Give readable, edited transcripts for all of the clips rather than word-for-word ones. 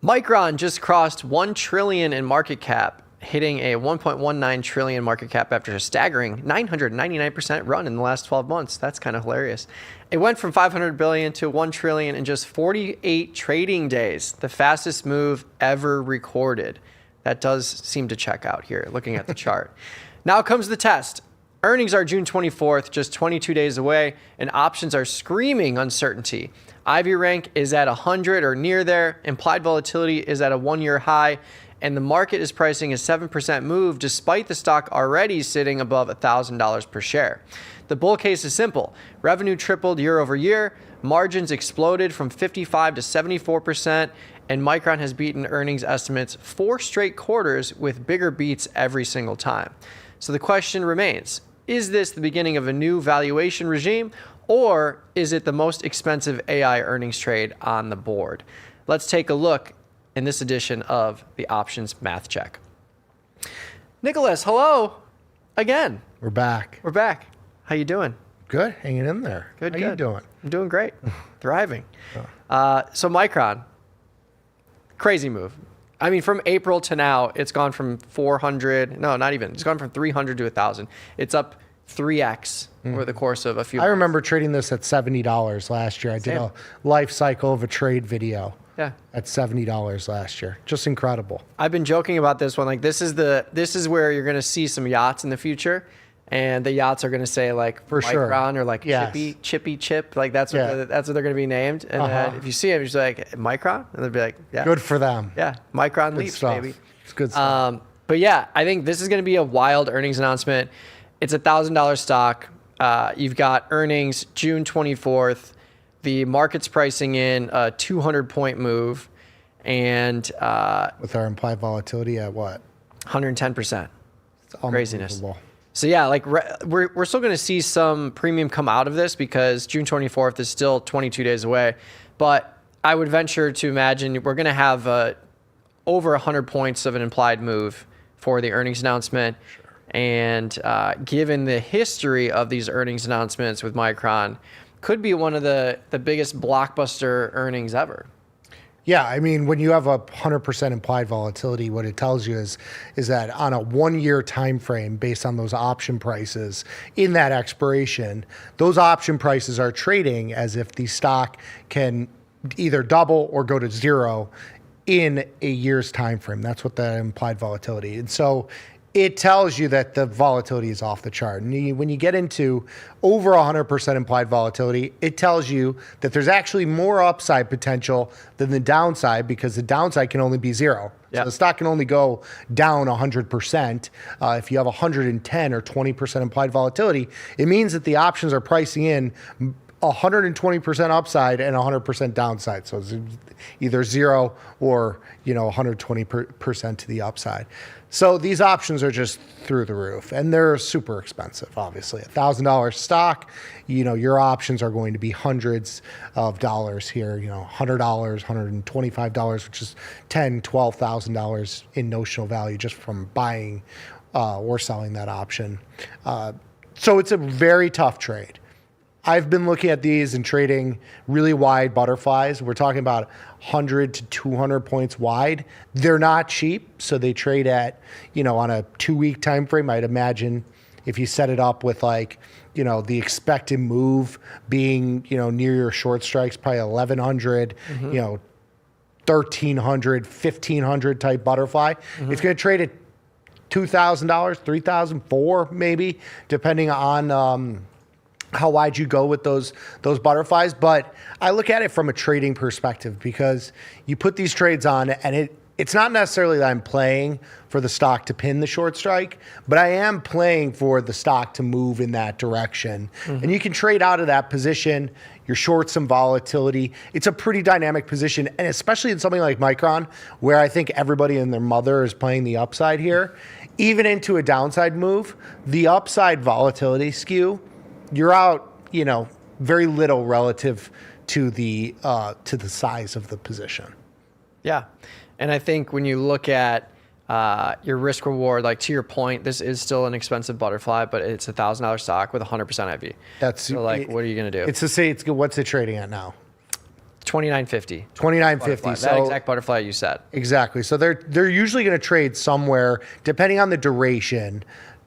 Micron just crossed 1 trillion in market cap, hitting a 1.19 trillion market cap after a staggering 999% run in the last 12 months. That's kind of hilarious. It went from 500 billion to 1 trillion in just 48 trading days, the fastest move ever recorded. That does seem to check out here, looking at the chart. Now comes the test. Earnings are June 24th, just 22 days away, and options are screaming uncertainty. IV rank is at 100 or near there. Implied volatility is at a one-year high, and the market is pricing a 7% move despite the stock already sitting above $1,000 per share. The bull case is simple. Revenue tripled year over year, margins exploded from 55 to 74%, and Micron has beaten earnings estimates 4 straight quarters with bigger beats every single time. So the question remains, is this the beginning of a new valuation regime, or is it the most expensive AI earnings trade on the board? Let's take a look in this edition of the Options Math Check. Nicholas, hello again. We're back. We're back. How you doing? Good, hanging in there. Good, How good. you doing? I'm doing great. Thriving. So Micron, crazy move. I mean, from April to now, it's gone from 400, no, not even. It's gone from 300 to 1,000. It's up 3x over the course of a few months. I remember trading this at $70 last year. I did a life cycle of a trade video at $70 last year. Just incredible. I've been joking about this one. Like, this is where you're going to see some yachts in the future. And the yachts are going to say like For sure. Micron or like Chippy Chip. Like that's what they're going to be named. And then if you see them, you're just like, Micron? And they'll be like, yeah. Good for them. Yeah, Micron leaps, stuff. baby. It's good stuff. But yeah, I think this is going to be a wild earnings announcement. It's $1,000 stock. You've got earnings June 24th. The market's pricing in a 200-point move. And with our implied volatility at what? 110%. It's Craziness. unbelievable. So yeah, like we're still going to see some premium come out of this because June 24th is still 22 days away. But I would venture to imagine we're going to have over 100 points of an implied move for the earnings announcement. Sure. And given the history of these earnings announcements with Micron, could be one of the biggest blockbuster earnings ever. Yeah, I mean, when you have a 100% implied volatility, what it tells you is that on a 1-year time frame, based on those option prices in that expiration, those option prices are trading as if the stock can either double or go to zero in a year's time frame. That's what the implied volatility. And so it tells you that the volatility is off the chart. And when you get into over 100% implied volatility, it tells you that there's actually more upside potential than the downside, because the downside can only be zero. Yep. So the stock can only go down 100%. If you have 110 or 20% implied volatility, it means that the options are pricing in 120% upside and 100% downside. So it's either zero or 120% to the upside. So these options are just through the roof, and they're super expensive. Obviously, $1,000 stock, your options are going to be hundreds of dollars here. $100, $125, which is $10,000, $12,000 in notional value just from buying or selling that option. So it's a very tough trade. I've been looking at these and trading really wide butterflies. We're talking about 100 to 200 points wide. They're not cheap, so they trade at, on a 2-week time frame. I'd imagine if you set it up with the expected move being, near your short strikes, probably 1,100, 1,300, 1,500 type butterfly. It's going to trade at $2,000, $3,000, $4,000 maybe, depending on how wide you go with those butterflies. But I look at it from a trading perspective, because you put these trades on and it's not necessarily that I'm playing for the stock to pin the short strike, but I am playing for the stock to move in that direction. And you can trade out of that position. You're short some volatility. It's a pretty dynamic position, and especially in something like Micron, where I think everybody and their mother is playing the upside here. Even into a downside move, the upside volatility skew, you're out, very little relative to the size of the position. Yeah, and I think when you look at your risk reward, like to your point, this is still an expensive butterfly, but it's $1,000 stock with 100% IV. That's so what are you going to do? It's to say, what's it trading at now? 29.50. 29.50. That exact butterfly you said. Exactly. So they're usually going to trade somewhere, depending on the duration,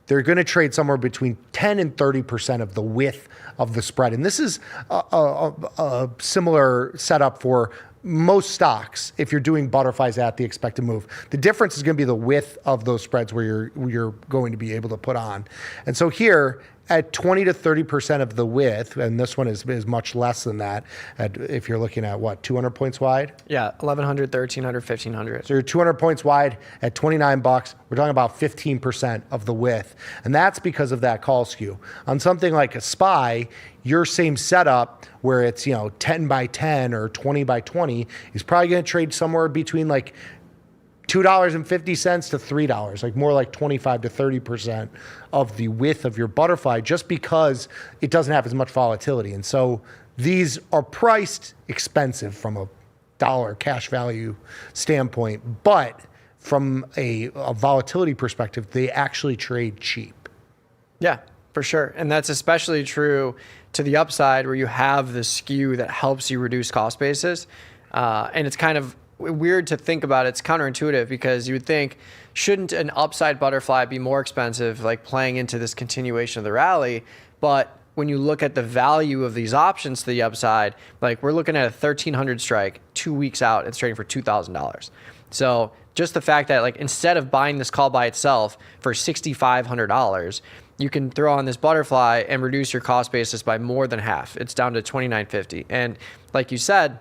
they're going to trade somewhere between 10 and 30% of the width of the spread. And this is a similar setup for most stocks if you're doing butterflies at the expected move. The difference is going to be the width of those spreads where you're going to be able to put on. And so here, at 20 to 30% of the width, and this one is much less than that, if you're looking at, what, 200 points wide? Yeah, 1,100, 1,300, 1,500. So you're 200 points wide at $29. We're talking about 15% of the width. And that's because of that call skew. On something like a SPY, your same setup where it's, 10 by 10 or 20 by 20 is probably going to trade somewhere between like $2.50 to $3, like more like 25 to 30% of the width of your butterfly, just because it doesn't have as much volatility. And so these are priced expensive from a dollar cash value standpoint, but from a volatility perspective, they actually trade cheap. Yeah, for sure. And that's especially true to the upside where you have the skew that helps you reduce cost basis. And it's kind of weird to think about. It's counterintuitive because you would think, shouldn't an upside butterfly be more expensive, like playing into this continuation of the rally? But when you look at the value of these options to the upside, like we're looking at a 1,300 strike 2 weeks out, it's trading for $2,000. So just the fact that, like, instead of buying this call by itself for $6,500, you can throw on this butterfly and reduce your cost basis by more than half. It's down to $29.50. And like you said,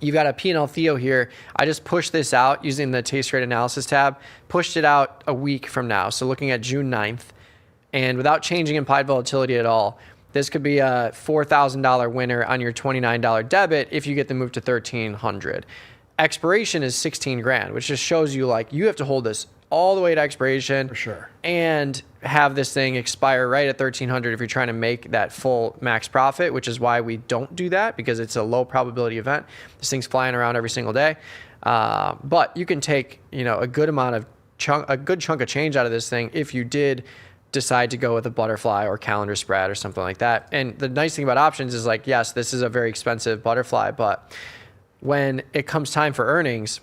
you've got a P&L Theo here. I just pushed this out using the taste rate analysis tab, pushed it out a week from now. So looking at June 9th, and without changing implied volatility at all, this could be a $4,000 winner on your $29 debit if you get the move to 1,300. Expiration is 16 grand, which just shows you, like, you have to hold this all the way to expiration. For sure. And have this thing expire right at 1,300 if you're trying to make that full max profit, which is why we don't do that, because it's a low probability event. This thing's flying around every single day. But you can take, a good amount of a good chunk of change out of this thing if you did decide to go with a butterfly or calendar spread or something like that. And the nice thing about options is, like, yes, this is a very expensive butterfly, but when it comes time for earnings,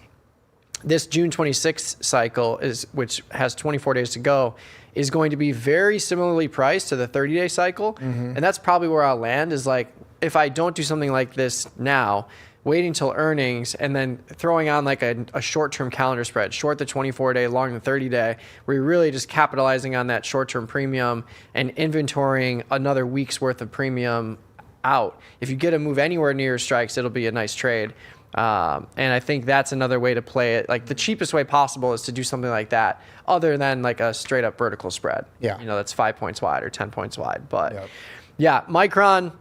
this June 26th cycle, which has 24 days to go, is going to be very similarly priced to the 30-day cycle. Mm-hmm. And that's probably where I'll land, is like, if I don't do something like this now, waiting till earnings and then throwing on like a short-term calendar spread, short the 24-day, long the 30-day, where you're really just capitalizing on that short-term premium and inventorying another week's worth of premium out. If you get a move anywhere near your strikes, it'll be a nice trade. And I think that's another way to play it. Like, the cheapest way possible is to do something like that, other than like a straight up vertical spread. Yeah. That's 5 points wide or 10 points wide. But yeah, Micron,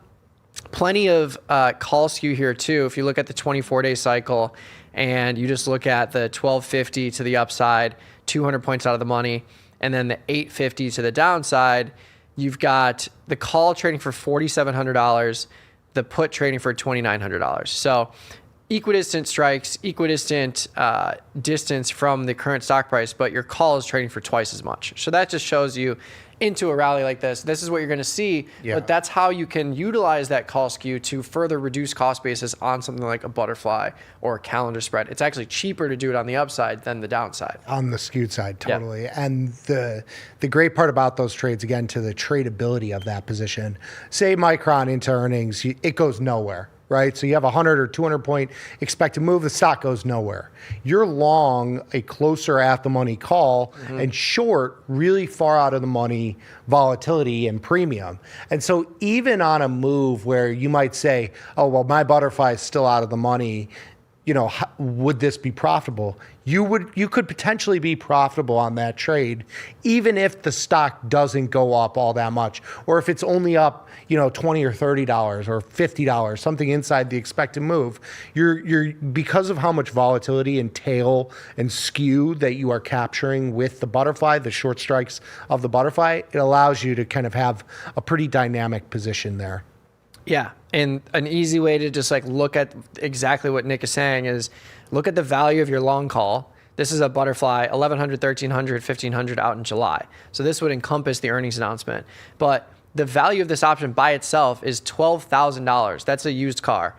plenty of call skew here too. If you look at the 24-day cycle and you just look at the 1250 to the upside, 200 points out of the money, and then the 850 to the downside, you've got the call trading for $4,700, the put trading for $2,900. So equidistant strikes, equidistant distance from the current stock price, but your call is trading for twice as much. So that just shows you, into a rally like this is what you're going to see. Yeah. But that's how you can utilize that call skew to further reduce cost basis on something like a butterfly or a calendar spread. It's actually cheaper to do it on the upside than the downside. On the skewed side, totally. Yeah. And the great part about those trades, again, to the tradability of that position, say Micron into earnings, it goes nowhere. Right? So you have 100 or 200 point expected move, the stock goes nowhere. You're long a closer at the money call, mm-hmm. and short really far out of the money volatility and premium. And so even on a move where you might say, oh, well, my butterfly is still out of the money, would this be profitable? You could potentially be profitable on that trade, even if the stock doesn't go up all that much, or if it's only up, $20 or $30 or $50, something inside the expected move. You're because of how much volatility and tail and skew that you are capturing with the butterfly, the short strikes of the butterfly, it allows you to kind of have a pretty dynamic position there. Yeah, and an easy way to just like look at exactly what Nick is saying is look at the value of your long call. This is a butterfly, 1,100, 1,300, 1,500 out in July. So this would encompass the earnings announcement. But the value of this option by itself is $12,000. That's a used car.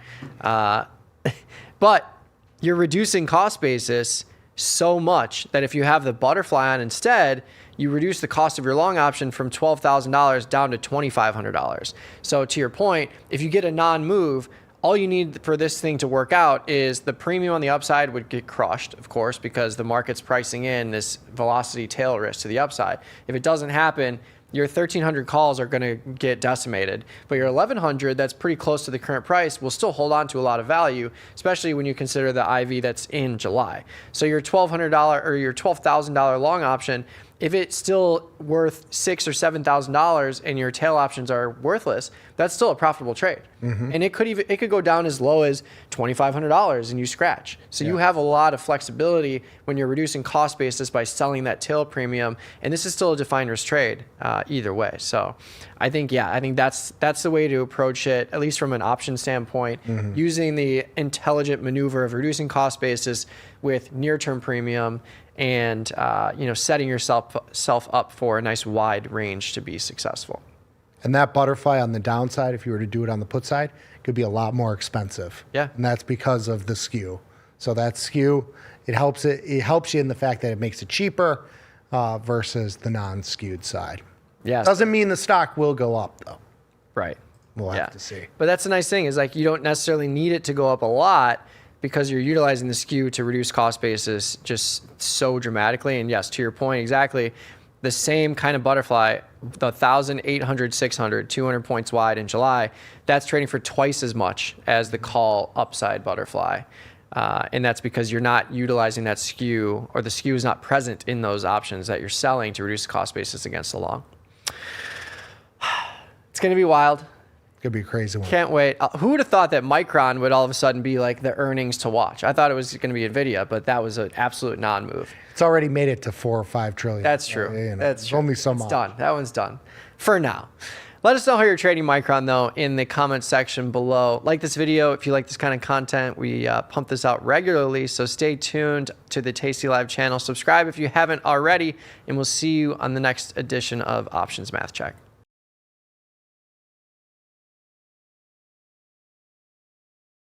But you're reducing cost basis so much that if you have the butterfly on instead, you reduce the cost of your long option from $12,000 down to $2,500. So to your point, if you get a non-move, all you need for this thing to work out is the premium on the upside would get crushed, of course, because the market's pricing in this velocity tail risk to the upside. If it doesn't happen, your 1,300 calls are going to get decimated, but your 1,100 that's pretty close to the current price will still hold on to a lot of value, especially when you consider the IV that's in July. So your $1,200 or your $12,000 long option, if it's still worth $6,000 or $7,000 and your tail options are worthless, that's still a profitable trade. And it could go down as low as $2,500 and you scratch. So you have a lot of flexibility when you're reducing cost basis by selling that tail premium. And this is still a defined risk trade either way. So I think that's the way to approach it, at least from an option standpoint, using the intelligent maneuver of reducing cost basis with near-term premium and setting yourself up for a nice wide range to be successful. And that butterfly on the downside, if you were to do it on the put side, could be a lot more expensive. Yeah. And that's because of the skew. So that skew, it helps you in the fact that it makes it cheaper versus the non-skewed side. Yeah. Doesn't mean the stock will go up though. Right. We'll have to see. But that's the nice thing is like you don't necessarily need it to go up a lot because you're utilizing the skew to reduce cost basis just so dramatically. And yes, to your point, exactly the same kind of butterfly, the 1,000, 800, 600, 200 points wide in July, that's trading for twice as much as the call upside butterfly. And that's because you're not utilizing that skew, or the skew is not present in those options that you're selling to reduce the cost basis against the long. It's going to be wild. Could be a crazy one. Can't wait. Who would have thought that Micron would all of a sudden be like the earnings to watch? I thought it was going to be NVIDIA, but that was an absolute non-move. It's already made it to 4 or 5 trillion. That's true. That's true. Only so much. It's done. That one's done for now. Let us know how you're trading Micron, though, in the comments section below. Like this video if you like this kind of content. We pump this out regularly, so stay tuned to the Tasty Live channel. Subscribe if you haven't already, and we'll see you on the next edition of Options Math Check.